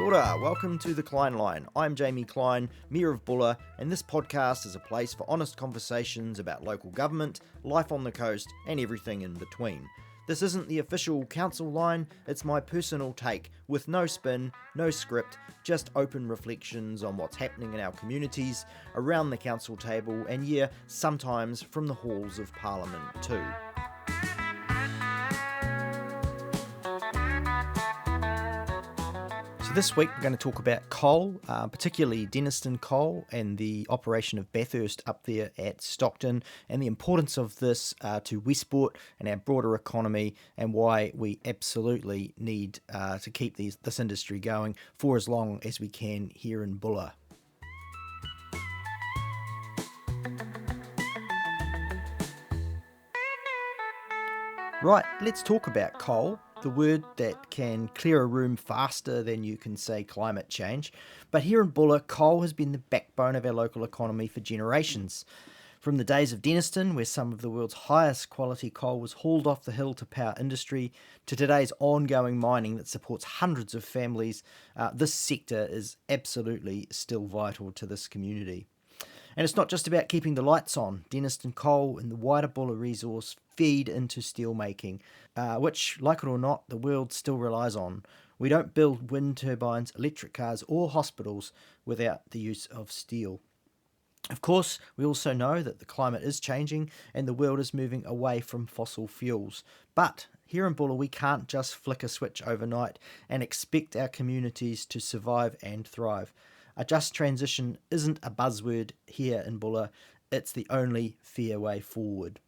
Kia ora, welcome to the Klein Line. I'm Jamie Klein, Mayor of Buller, and this podcast is a place for honest conversations about local government, life on the coast, and everything in between. This isn't the official council line, it's my personal take, with no spin, no script, just open reflections on what's happening in our communities, around the council table, and yeah, sometimes from the halls of Parliament too. So this week we're going to talk about coal, particularly Denniston coal and the operation of Bathurst up there at Stockton, and the importance of this to Westport and our broader economy, and why we absolutely need to keep this industry going for as long as we can here in Buller. Right, let's talk about coal, the word that can clear a room faster than you can say climate change. But here in Buller, coal has been the backbone of our local economy for generations. From the days of Denniston, where some of the world's highest quality coal was hauled off the hill to power industry, to today's ongoing mining that supports hundreds of families, this sector is absolutely still vital to this community. And it's not just about keeping the lights on. Denniston coal and the wider Buller resource feed into steel making, which, like it or not, the world still relies on. We don't build wind turbines, electric cars, or hospitals without the use of steel. Of course, we also know that the climate is changing and the world is moving away from fossil fuels. But here in Buller, we can't just flick a switch overnight and expect our communities to survive and thrive. A just transition isn't a buzzword here in Buller, it's the only fair way forward.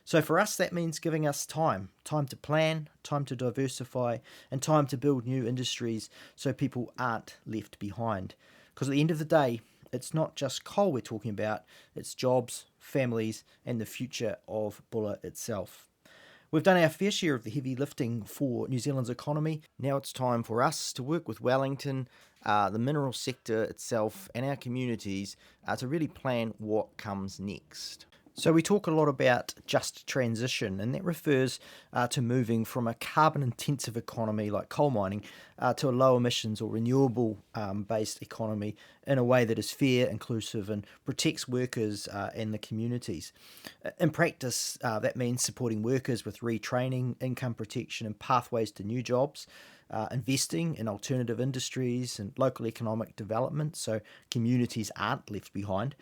So for us, that means giving us time to plan, time to diversify, and time to build new industries so people aren't left behind. Because at the end of the day, it's not just coal we're talking about, it's jobs, families, and the future of Buller itself. We've done our fair share of the heavy lifting for New Zealand's economy. Now it's time for us to work with Wellington, the mineral sector itself, and our communities to really plan what comes next. So we talk a lot about just transition, and that refers to moving from a carbon-intensive economy like coal mining to a low emissions or renewable-based economy in a way that is fair, inclusive, and protects workers and the communities. In practice, that means supporting workers with retraining, income protection, and pathways to new jobs. Investing in alternative industries and local economic development so communities aren't left behind.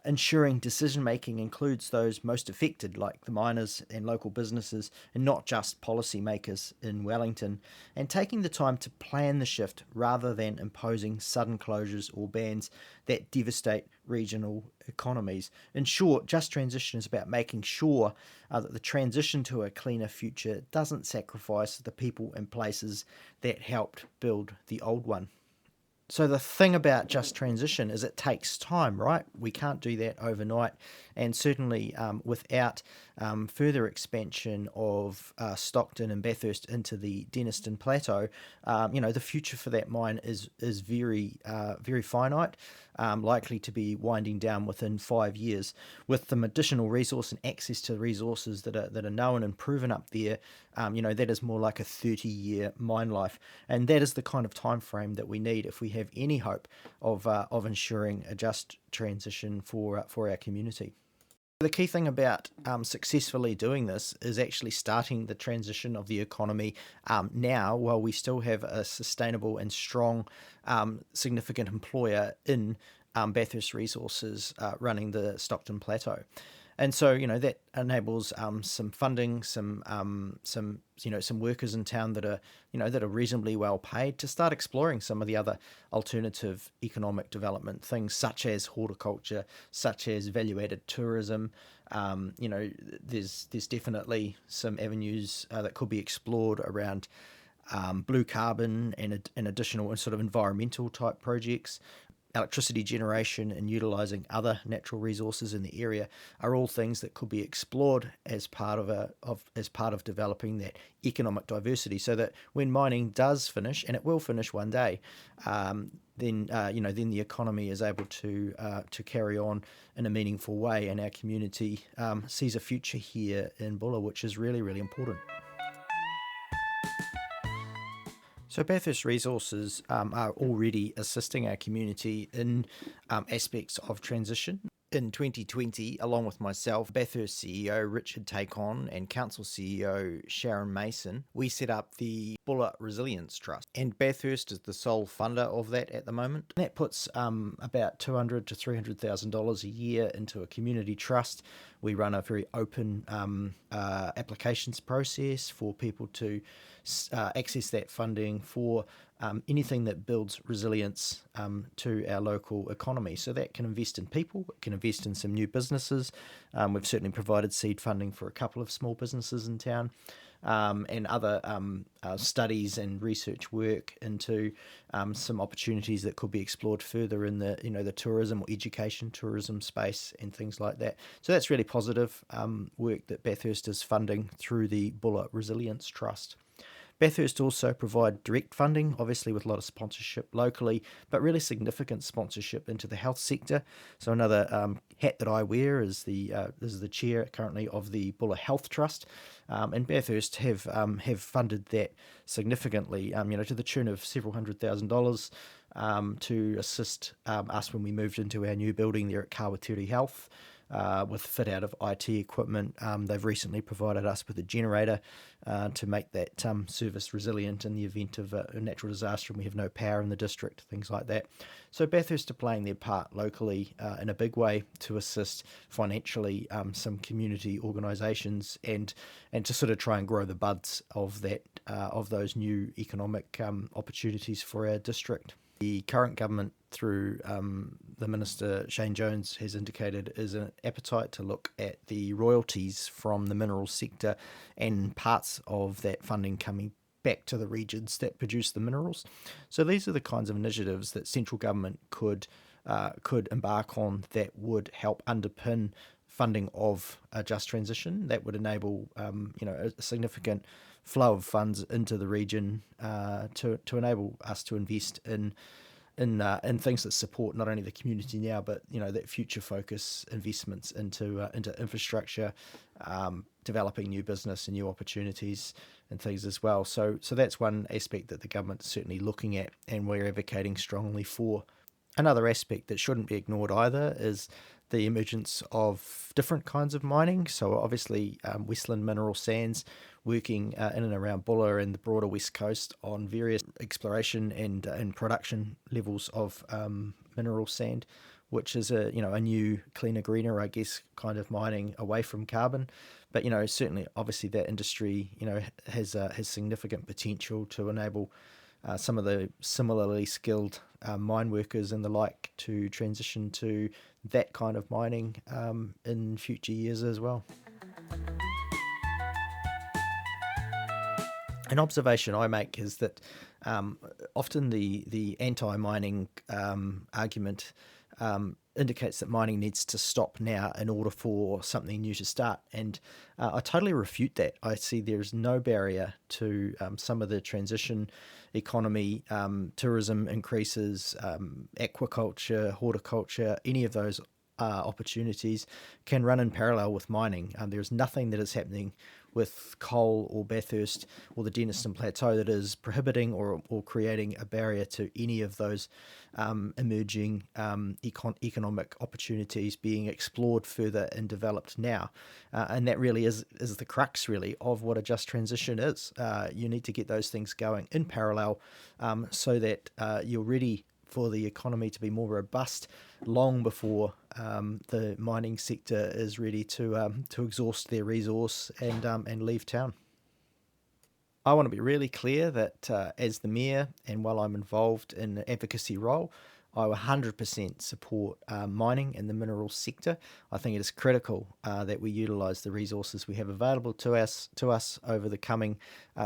Ensuring decision-making includes those most affected, like the miners and local businesses, and not just policymakers in Wellington, and taking the time to plan the shift rather than imposing sudden closures or bans that devastate regional economies. In short, just transition is about making sure that the transition to a cleaner future doesn't sacrifice the people and places that helped build the old one. So the thing about just transition is it takes time, right? We can't do that overnight, and certainly without further expansion of Stockton and Bathurst into the Denniston Plateau, the future for that mine is very finite, likely to be winding down within 5 years. With some additional resource and access to resources that are known and proven up there, that is more like a 30-year mine life, and that is the kind of time frame that we need if we have any hope of ensuring a just transition for our community. The key thing about successfully doing this is actually starting the transition of the economy now, while we still have a sustainable and strong, significant employer in Bathurst Resources running the Stockton Plateau. And so, that enables some funding, some workers in town that are reasonably well paid to start exploring some of the other alternative economic development things, such as horticulture, such as value-added tourism. There's definitely some avenues that could be explored around blue carbon and additional sort of environmental type projects. Electricity generation and utilising other natural resources in the area are all things that could be explored as part of developing that economic diversity, so that when mining does finish, and it will finish one day, then the economy is able to carry on in a meaningful way, and our community sees a future here in Buller, which is really, really important. So Bathurst Resources are already assisting our community in aspects of transition. In 2020, along with myself, Bathurst CEO Richard Take-On and Council CEO Sharon Mason, we set up the Buller Resilience Trust. And Bathurst is the sole funder of that at the moment. That puts about $200,000 to $300,000 a year into a community trust. We run a very open applications process for people to access that funding for anything that builds resilience to our local economy. So that can invest in people, it can invest in some new businesses. We've certainly provided seed funding for a couple of small businesses in town. And other studies and research work into some opportunities that could be explored further in the tourism or education tourism space and things like that. So that's really positive work that Bathurst is funding through the Buller Resilience Trust. Bathurst also provide direct funding, obviously with a lot of sponsorship locally, but really significant sponsorship into the health sector. So another hat that I wear is the chair currently of the Buller Health Trust, and Bathurst have funded that significantly, to the tune of several $100,000 to assist us when we moved into our new building there at Kawatiri Health. With fit out of IT equipment. They've recently provided us with a generator to make that service resilient in the event of a natural disaster and we have no power in the district, things like that. So Bathurst are playing their part locally in a big way to assist financially some community organisations and to sort of try and grow the buds of that of those new economic opportunities for our district. The current government, through the Minister Shane Jones, has indicated is an appetite to look at the royalties from the mineral sector and parts of that funding coming back to the regions that produce the minerals. So these are the kinds of initiatives that central government could embark on that would help underpin funding of a just transition. That would enable a significant flow of funds into the region to enable us to invest in things that support not only the community now, but that future focus investments into infrastructure, developing new business and new opportunities and things as well. So that's one aspect that the government's certainly looking at and we're advocating strongly for. Another aspect that shouldn't be ignored either is the emergence of different kinds of mining. So obviously Westland Mineral Sands working in and around Buller and the broader West Coast on various exploration and production levels of mineral sand, which is a new, cleaner, greener, I guess, kind of mining away from carbon. But certainly, obviously, that industry has significant potential to enable some of the similarly skilled mine workers and the like to transition to that kind of mining in future years as well. An observation I make is that often the anti-mining argument indicates that mining needs to stop now in order for something new to start. And I totally refute that. I see there's no barrier to some of the transition economy, tourism increases, aquaculture, horticulture, any of those opportunities can run in parallel with mining. There's nothing that is happening with coal or Bathurst or the Denniston Plateau that is prohibiting or creating a barrier to any of those emerging economic opportunities being explored further and developed now. And that really is the crux, really, of what a just transition is. You need to get those things going in parallel so that you're ready for the economy to be more robust long before the mining sector is ready to exhaust their resource and leave town. I want to be really clear that as the Mayor, and while I'm involved in an advocacy role, I 100% support mining and the mineral sector. I think it is critical that we utilise the resources we have available to us over the coming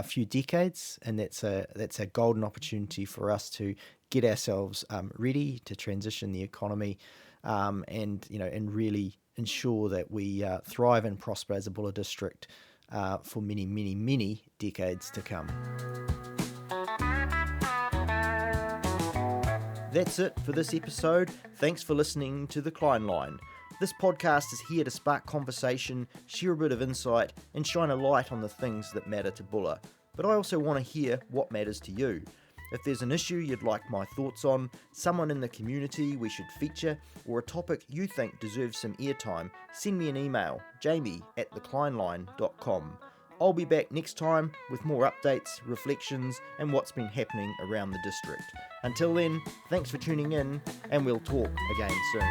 few decades, and that's a golden opportunity for us to get ourselves ready to transition the economy, and really ensure that we thrive and prosper as a Buller district for many, many, many decades to come. That's it for this episode. Thanks for listening to The Klein Line. This podcast is here to spark conversation, share a bit of insight, and shine a light on the things that matter to Buller. But I also want to hear what matters to you. If there's an issue you'd like my thoughts on, someone in the community we should feature, or a topic you think deserves some airtime, send me an email, jamie@theklineline.com. I'll be back next time with more updates, reflections, and what's been happening around the district. Until then, thanks for tuning in, and we'll talk again soon.